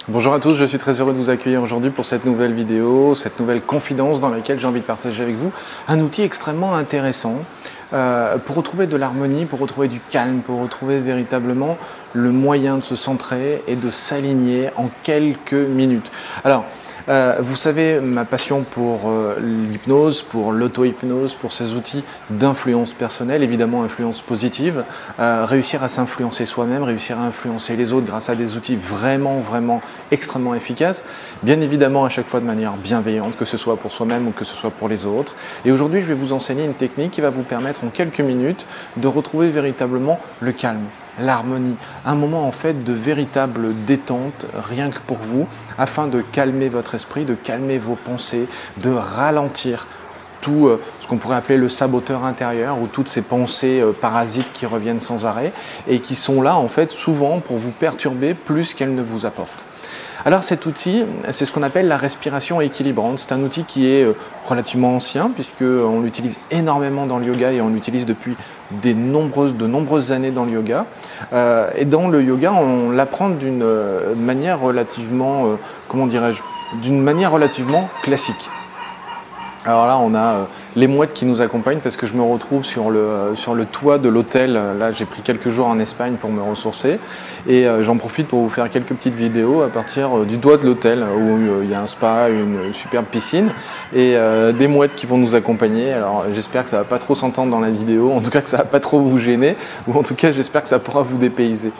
Bonjour à tous, je suis très heureux de vous accueillir aujourd'hui pour cette nouvelle vidéo, cette nouvelle confidence dans laquelle j'ai envie de partager avec vous un outil extrêmement intéressant pour retrouver de l'harmonie, pour retrouver du calme, pour retrouver véritablement le moyen de se centrer et de s'aligner en quelques minutes. Alors, vous savez ma passion pour l'hypnose, pour l'auto-hypnose, pour ces outils d'influence personnelle, évidemment influence positive, réussir à s'influencer soi-même, réussir à influencer les autres grâce à des outils vraiment extrêmement efficaces, bien évidemment à chaque fois de manière bienveillante, que ce soit pour soi-même ou que ce soit pour les autres. Et aujourd'hui je vais vous enseigner une technique qui va vous permettre en quelques minutes de retrouver véritablement le calme, l'harmonie, un moment en fait de véritable détente rien que pour vous, afin de calmer votre esprit, de calmer vos pensées, de ralentir tout ce qu'on pourrait appeler le saboteur intérieur ou toutes ces pensées parasites qui reviennent sans arrêt et qui sont là en fait souvent pour vous perturber plus qu'elles ne vous apportent. Alors cet outil, c'est ce qu'on appelle la respiration équilibrante. C'est un outil qui est relativement ancien puisqu'on l'utilise énormément dans le yoga et on l'utilise depuis de nombreuses années dans le yoga. Et dans le yoga, on l'apprend d'une manière relativement, d'une manière relativement classique. Alors là, on a les mouettes qui nous accompagnent parce que je me retrouve sur le toit de l'hôtel. Là, j'ai pris quelques jours en Espagne pour me ressourcer et j'en profite pour vous faire quelques petites vidéos à partir du toit de l'hôtel où il y a un spa, une superbe piscine et des mouettes qui vont nous accompagner. Alors j'espère que ça va pas trop s'entendre dans la vidéo, en tout cas que ça va pas trop vous gêner ou en tout cas j'espère que ça pourra vous dépayser.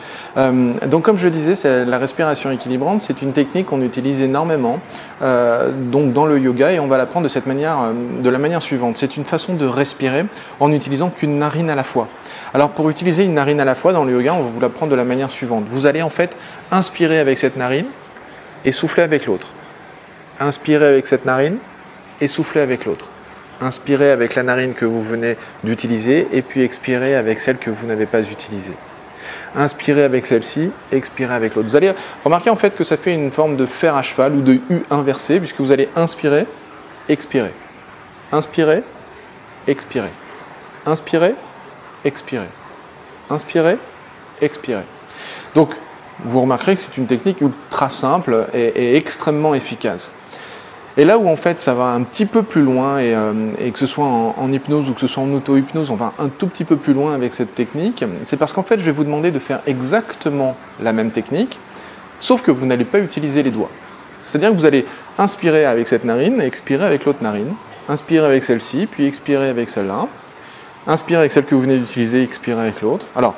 Donc comme je le disais, la respiration équilibrante, c'est une technique qu'on utilise énormément donc dans le yoga et on va l'apprendre de la manière suivante. C'est une façon de respirer en n'utilisant qu'une narine à la fois. Alors pour utiliser une narine à la fois dans le yoga, on va vous l'apprendre de la manière suivante. Vous allez en fait inspirer avec cette narine et souffler avec l'autre. Inspirer avec cette narine et souffler avec l'autre. Inspirez avec la narine que vous venez d'utiliser et puis expirez avec celle que vous n'avez pas utilisée. Inspirez avec celle-ci, expirez avec l'autre. Vous allez remarquer en fait que ça fait une forme de fer à cheval ou de U inversé puisque vous allez inspirer, expirer. Inspirez, expirez. Inspirez, expirez. Inspirez, expirez. Donc, vous remarquerez que c'est une technique ultra simple et extrêmement efficace. Et là où en fait ça va un petit peu plus loin et que ce soit en hypnose ou que ce soit en auto-hypnose, on va un tout petit peu plus loin avec cette technique, c'est parce qu'en fait je vais vous demander de faire exactement la même technique, sauf que vous n'allez pas utiliser les doigts. C'est-à-dire que vous allez inspirer avec cette narine et expirer avec l'autre narine. Inspirez avec celle-ci, puis expirez avec celle-là. Inspirez avec celle que vous venez d'utiliser, expirez avec l'autre. Alors,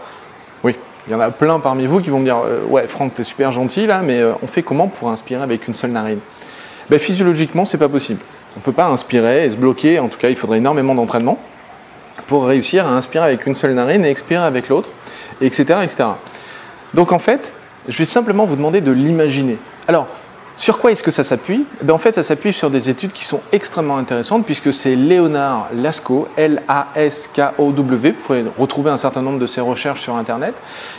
oui, il y en a plein parmi vous qui vont me dire « Ouais, Franck, t'es super gentil là, mais on fait comment pour inspirer avec une seule narine ?» Ben, physiologiquement, c'est pas possible. On ne peut pas inspirer et se bloquer, en tout cas, il faudrait énormément d'entraînement pour réussir à inspirer avec une seule narine et expirer avec l'autre, etc., etc. Donc en fait, je vais simplement vous demander de l'imaginer. Alors, sur quoi est-ce que ça s'appuie? Ben en fait, ça s'appuie sur des études qui sont extrêmement intéressantes puisque c'est Leonard Lasko, L-A-S-K-O-W, vous pouvez retrouver un certain nombre de ses recherches sur Internet,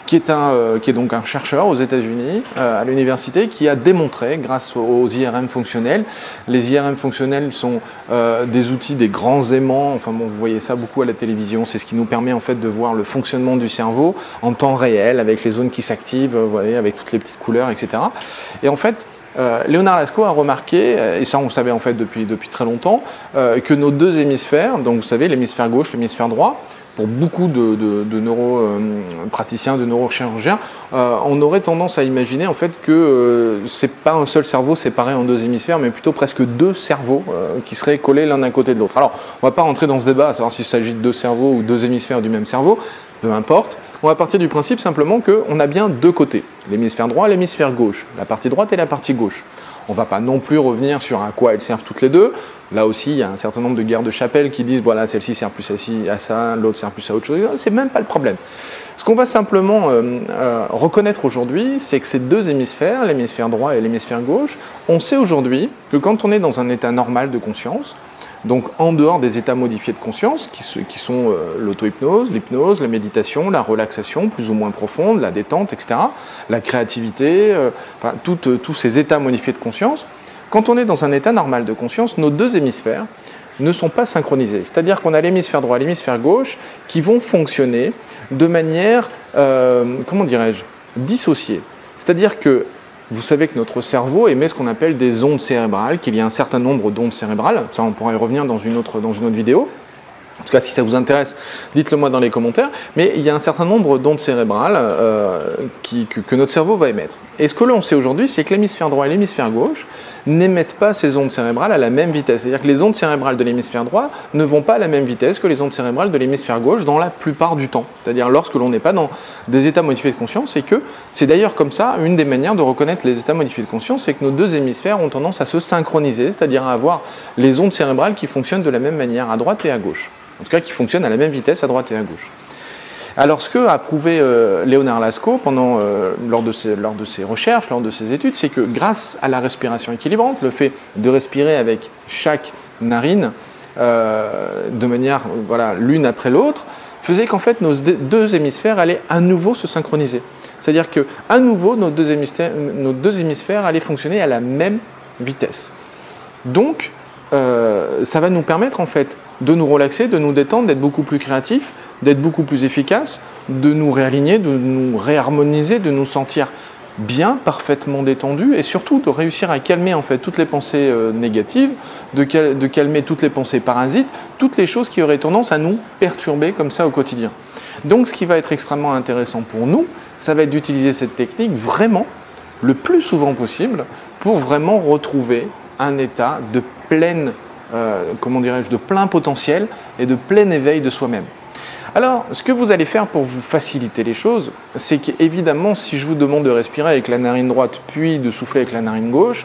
qui est donc un chercheur aux États-Unis, à l'université, qui a démontré, grâce aux IRM fonctionnels, les IRM fonctionnels sont des outils, des grands aimants, enfin bon, vous voyez ça beaucoup à la télévision, c'est ce qui nous permet en fait de voir le fonctionnement du cerveau en temps réel, avec les zones qui s'activent, vous voyez, avec toutes les petites couleurs, etc. Et en fait, Leonard Lasko a remarqué, et ça on le savait en fait depuis très longtemps, que nos deux hémisphères, donc vous savez l'hémisphère gauche, l'hémisphère droit, pour beaucoup de neuropraticiens, de neurochirurgiens, on aurait tendance à imaginer en fait que c'est pas un seul cerveau séparé en deux hémisphères, mais plutôt presque deux cerveaux qui seraient collés l'un à côté de l'autre. Alors on ne va pas rentrer dans ce débat à savoir s'il s'agit de deux cerveaux ou deux hémisphères du même cerveau, peu importe. On va partir du principe simplement qu'on a bien deux côtés, l'hémisphère droit et l'hémisphère gauche, la partie droite et la partie gauche. On ne va pas non plus revenir sur à quoi elles servent toutes les deux. Là aussi, il y a un certain nombre de guerres de chapelle qui disent voilà, celle-ci sert plus à ça, l'autre sert plus à autre chose. C'est même pas le problème. Ce qu'on va simplement reconnaître aujourd'hui, c'est que ces deux hémisphères, l'hémisphère droit et l'hémisphère gauche, on sait aujourd'hui que quand on est dans un état normal de conscience, donc en dehors des états modifiés de conscience, qui sont l'auto-hypnose, l'hypnose, la méditation, la relaxation plus ou moins profonde, la détente, etc., la créativité, enfin, tous ces états modifiés de conscience, quand on est dans un état normal de conscience, nos deux hémisphères ne sont pas synchronisés. C'est-à-dire qu'on a l'hémisphère droit et l'hémisphère gauche qui vont fonctionner de manière, comment dirais-je, dissociée. C'est-à-dire que vous savez que notre cerveau émet ce qu'on appelle des ondes cérébrales, qu'il y a un certain nombre d'ondes cérébrales, ça on pourra y revenir dans une autre vidéo. En tout cas, si ça vous intéresse, dites-le moi dans les commentaires. Mais il y a un certain nombre d'ondes cérébrales que notre cerveau va émettre. Et ce que l'on sait aujourd'hui, c'est que l'hémisphère droit et l'hémisphère gauche n'émettent pas ces ondes cérébrales à la même vitesse. C'est-à-dire que les ondes cérébrales de l'hémisphère droit ne vont pas à la même vitesse que les ondes cérébrales de l'hémisphère gauche dans la plupart du temps. C'est-à-dire lorsque l'on n'est pas dans des états modifiés de conscience, et que c'est d'ailleurs comme ça, une des manières de reconnaître les états modifiés de conscience, c'est que nos deux hémisphères ont tendance à se synchroniser, c'est-à-dire à avoir les ondes cérébrales qui fonctionnent de la même manière à droite et à gauche. En tout cas, qui fonctionnent à la même vitesse à droite et à gauche. Alors, ce qu'a prouvé Leonard Lasko lors de ses recherches, lors de ses études, c'est que grâce à la respiration équilibrante, le fait de respirer avec chaque narine de manière l'une après l'autre, faisait qu'en fait nos deux hémisphères allaient à nouveau se synchroniser. C'est-à-dire qu'à nouveau, nos deux hémisphères allaient fonctionner à la même vitesse. Donc, ça va nous permettre en fait de nous relaxer, de nous détendre, d'être beaucoup plus créatifs, d'être beaucoup plus efficaces, de nous réaligner, de nous réharmoniser, de nous sentir bien, parfaitement détendus, et surtout de réussir à calmer en fait toutes les pensées négatives, de calmer toutes les pensées parasites, toutes les choses qui auraient tendance à nous perturber comme ça au quotidien. Donc ce qui va être extrêmement intéressant pour nous, ça va être d'utiliser cette technique vraiment le plus souvent possible pour vraiment retrouver un état de pleine de plein potentiel et de plein éveil de soi-même. Alors, ce que vous allez faire pour vous faciliter les choses, c'est qu'évidemment, si je vous demande de respirer avec la narine droite, puis de souffler avec la narine gauche,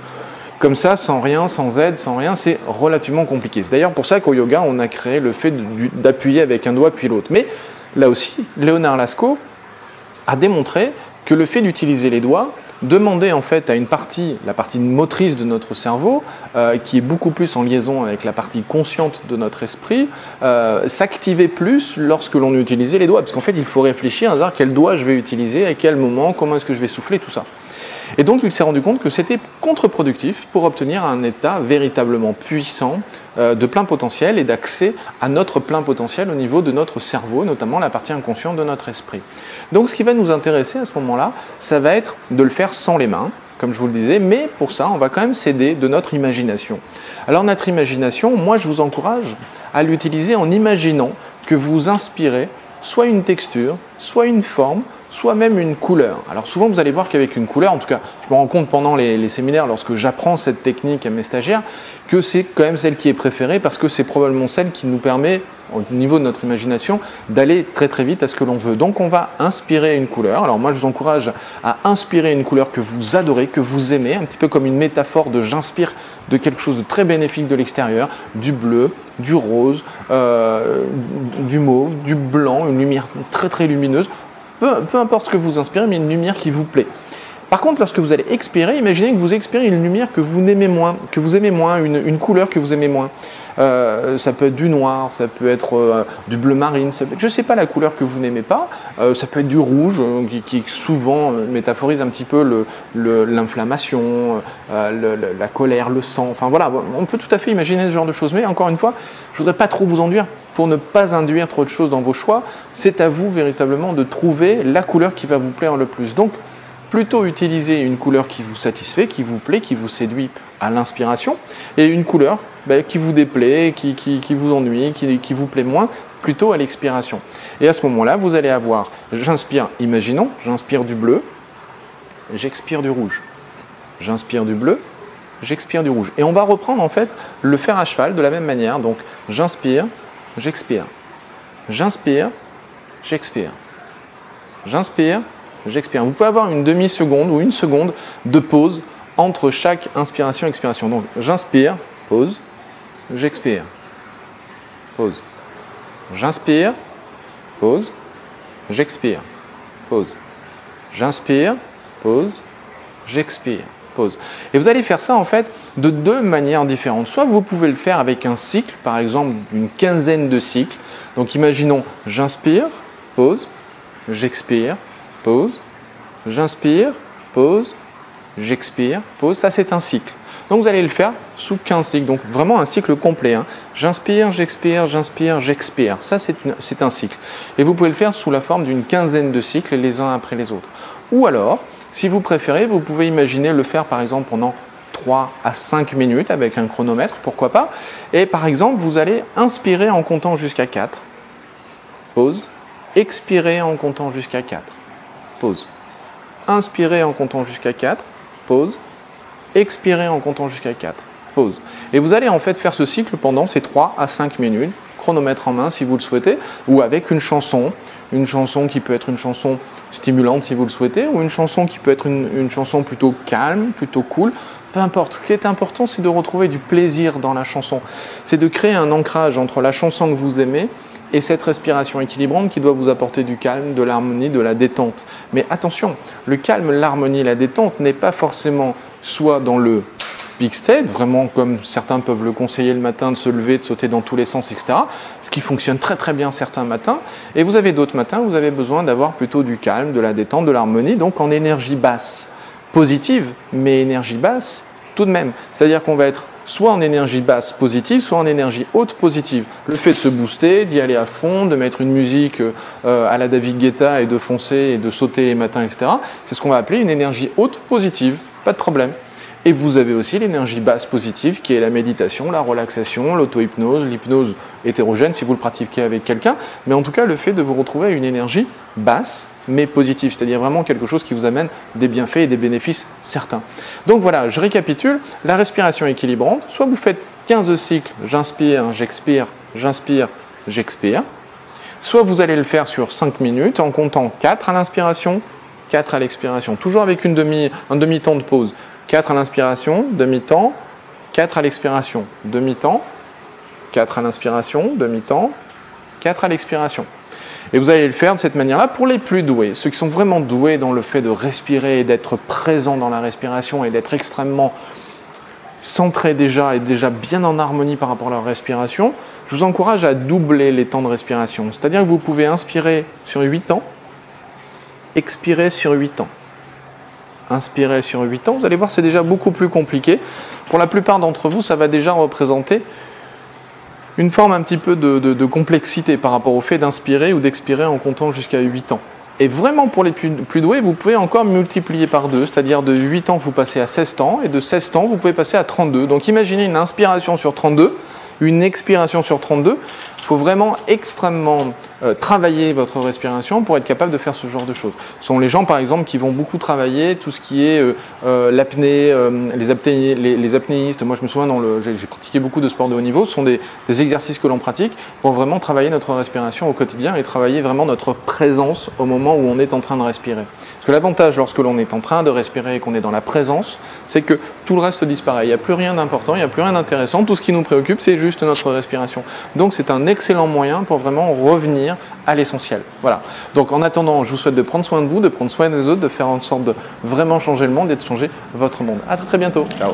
comme ça, sans rien, sans aide, sans rien, c'est relativement compliqué. C'est d'ailleurs pour ça qu'au yoga, on a créé le fait d'appuyer avec un doigt puis l'autre. Mais là aussi, Leonard Lasko a démontré que le fait d'utiliser les doigts demandait en fait à la partie motrice de notre cerveau, qui est beaucoup plus en liaison avec la partie consciente de notre esprit, s'activait plus lorsque l'on utilisait les doigts. Parce qu'en fait, il faut réfléchir à savoir quel doigt je vais utiliser, à quel moment, comment est-ce que je vais souffler, tout ça. Et donc, il s'est rendu compte que c'était contre-productif pour obtenir un état véritablement puissant, de plein potentiel et d'accès à notre plein potentiel au niveau de notre cerveau, notamment la partie inconsciente de notre esprit. Donc, ce qui va nous intéresser à ce moment-là, ça va être de le faire sans les mains, comme je vous le disais, mais pour ça, on va quand même s'aider de notre imagination. Alors, notre imagination, moi, je vous encourage à l'utiliser en imaginant que vous inspirez soit une texture, soit une forme, soit même une couleur. Alors souvent vous allez voir qu'avec une couleur, en tout cas je me rends compte pendant les séminaires lorsque j'apprends cette technique à mes stagiaires, que c'est quand même celle qui est préférée parce que c'est probablement celle qui nous permet au niveau de notre imagination d'aller très très vite à ce que l'on veut. Donc on va inspirer une couleur. Alors moi je vous encourage à inspirer une couleur que vous adorez, que vous aimez, un petit peu comme une métaphore de j'inspire de quelque chose de très bénéfique de l'extérieur, du bleu, du rose, du mauve, du blanc, une lumière très très lumineuse. Peu importe ce que vous inspirez, mais une lumière qui vous plaît. Par contre, lorsque vous allez expirer, imaginez que vous expirez une lumière que vous aimez moins, une couleur que vous aimez moins. Ça peut être du noir, ça peut être du bleu marine, je ne sais pas la couleur que vous n'aimez pas, ça peut être du rouge qui souvent métaphorise un petit peu l'inflammation, la colère, le sang, enfin voilà, on peut tout à fait imaginer ce genre de choses, mais encore une fois, je ne voudrais pas trop vous enduire pour ne pas induire trop de choses dans vos choix, c'est à vous véritablement de trouver la couleur qui va vous plaire le plus. Donc, plutôt utiliser une couleur qui vous satisfait, qui vous plaît, qui vous séduit à l'inspiration, et une couleur qui vous déplaît, qui vous ennuie, qui vous plaît moins, plutôt à l'expiration. Et à ce moment-là, vous allez avoir, j'inspire, imaginons, j'inspire du bleu, j'expire du rouge. J'inspire du bleu, j'expire du rouge. Et on va reprendre en fait le fer à cheval de la même manière. Donc j'inspire, j'expire. J'inspire, j'expire. J'inspire, j'expire. Vous pouvez avoir une demi-seconde ou une seconde de pause entre chaque inspiration et expiration. Donc j'inspire, pause, j'expire, pause. J'inspire, pause, j'expire, pause. J'inspire, pause, j'expire, pause. Et vous allez faire ça en fait de deux manières différentes. Soit vous pouvez le faire avec un cycle, par exemple une quinzaine de cycles. Donc imaginons, j'inspire, pause, j'expire, pause, j'inspire, pause, j'expire, pause. Ça c'est un cycle. Donc vous allez le faire sous 15 cycles, donc vraiment un cycle complet. J'inspire, j'expire, j'inspire, j'expire. Ça c'est un cycle. Et vous pouvez le faire sous la forme d'une quinzaine de cycles les uns après les autres. Ou alors, Si vous préférez, vous pouvez imaginer le faire par exemple pendant 3 à 5 minutes avec un chronomètre, pourquoi pas. Et par exemple, vous allez inspirer en comptant jusqu'à 4, pause, expirer en comptant jusqu'à 4, pause. Inspirer en comptant jusqu'à 4, pause, expirer en comptant jusqu'à 4, pause. Et vous allez en fait faire ce cycle pendant ces 3 à 5 minutes, chronomètre en main si vous le souhaitez, ou avec une chanson qui peut être une chanson stimulante si vous le souhaitez, ou une chanson qui peut être une chanson plutôt calme, plutôt cool, peu importe. Ce qui est important, c'est de retrouver du plaisir dans la chanson. C'est de créer un ancrage entre la chanson que vous aimez et cette respiration équilibrante qui doit vous apporter du calme, de l'harmonie, de la détente. Mais attention, le calme, l'harmonie, la détente n'est pas forcément soit dans le peak state, vraiment comme certains peuvent le conseiller le matin, de se lever, de sauter dans tous les sens, etc. Ce qui fonctionne très très bien certains matins. Et vous avez d'autres matins où vous avez besoin d'avoir plutôt du calme, de la détente, de l'harmonie, donc en énergie basse. Positive, mais énergie basse tout de même. C'est-à-dire qu'on va être soit en énergie basse positive, soit en énergie haute positive. Le fait de se booster, d'y aller à fond, de mettre une musique à la David Guetta et de foncer et de sauter les matins, etc. C'est ce qu'on va appeler une énergie haute positive, pas de problème. Et vous avez aussi l'énergie basse positive qui est la méditation, la relaxation, l'auto-hypnose, l'hypnose hétérogène si vous le pratiquez avec quelqu'un. Mais en tout cas, le fait de vous retrouver à une énergie basse mais positive, c'est-à-dire vraiment quelque chose qui vous amène des bienfaits et des bénéfices certains. Donc voilà, je récapitule, la respiration équilibrante, soit vous faites 15 cycles, j'inspire, j'expire, j'inspire, j'expire, soit vous allez le faire sur 5 minutes en comptant 4 à l'inspiration, 4 à l'expiration, toujours avec un demi-temps de pause. 4 à l'inspiration, demi-temps, 4 à l'expiration, demi-temps, 4 à l'inspiration, demi-temps, 4 à l'expiration. Et vous allez le faire de cette manière-là pour les plus doués. Ceux qui sont vraiment doués dans le fait de respirer et d'être présents dans la respiration et d'être extrêmement centrés déjà et déjà bien en harmonie par rapport à leur respiration, je vous encourage à doubler les temps de respiration. C'est-à-dire que vous pouvez inspirer sur 8 temps, expirer sur 8 temps. Inspirer sur 8 ans, vous allez voir c'est déjà beaucoup plus compliqué. Pour la plupart d'entre vous, ça va déjà représenter une forme un petit peu de complexité par rapport au fait d'inspirer ou d'expirer en comptant jusqu'à 8 ans. Et vraiment pour les plus doués, vous pouvez encore multiplier par 2, c'est-à-dire de 8 ans vous passez à 16 temps et de 16 temps vous pouvez passer à 32. Donc imaginez une inspiration sur 32, une expiration sur 32. Il faut vraiment extrêmement travailler votre respiration pour être capable de faire ce genre de choses. Ce sont les gens par exemple qui vont beaucoup travailler tout ce qui est l'apnée, les apnéistes. Moi je me souviens, j'ai pratiqué beaucoup de sports de haut niveau. Ce sont des exercices que l'on pratique pour vraiment travailler notre respiration au quotidien et travailler vraiment notre présence au moment où on est en train de respirer. Parce que l'avantage lorsque l'on est en train de respirer et qu'on est dans la présence, c'est que tout le reste disparaît. Il n'y a plus rien d'important, il n'y a plus rien d'intéressant. Tout ce qui nous préoccupe, c'est juste notre respiration. Donc c'est un excellent moyen pour vraiment revenir à l'essentiel. Voilà. Donc en attendant, je vous souhaite de prendre soin de vous, de prendre soin des autres, de faire en sorte de vraiment changer le monde et de changer votre monde. À très très bientôt. Ciao.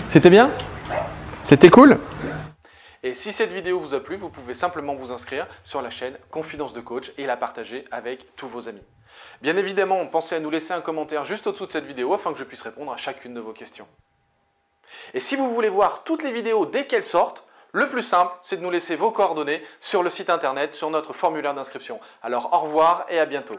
C'était bien? C'était cool? Et si cette vidéo vous a plu, vous pouvez simplement vous inscrire sur la chaîne Confidence de Coach et la partager avec tous vos amis. Bien évidemment, pensez à nous laisser un commentaire juste au-dessous de cette vidéo afin que je puisse répondre à chacune de vos questions. Et si vous voulez voir toutes les vidéos dès qu'elles sortent, le plus simple, c'est de nous laisser vos coordonnées sur le site internet, sur notre formulaire d'inscription. Alors au revoir et à bientôt.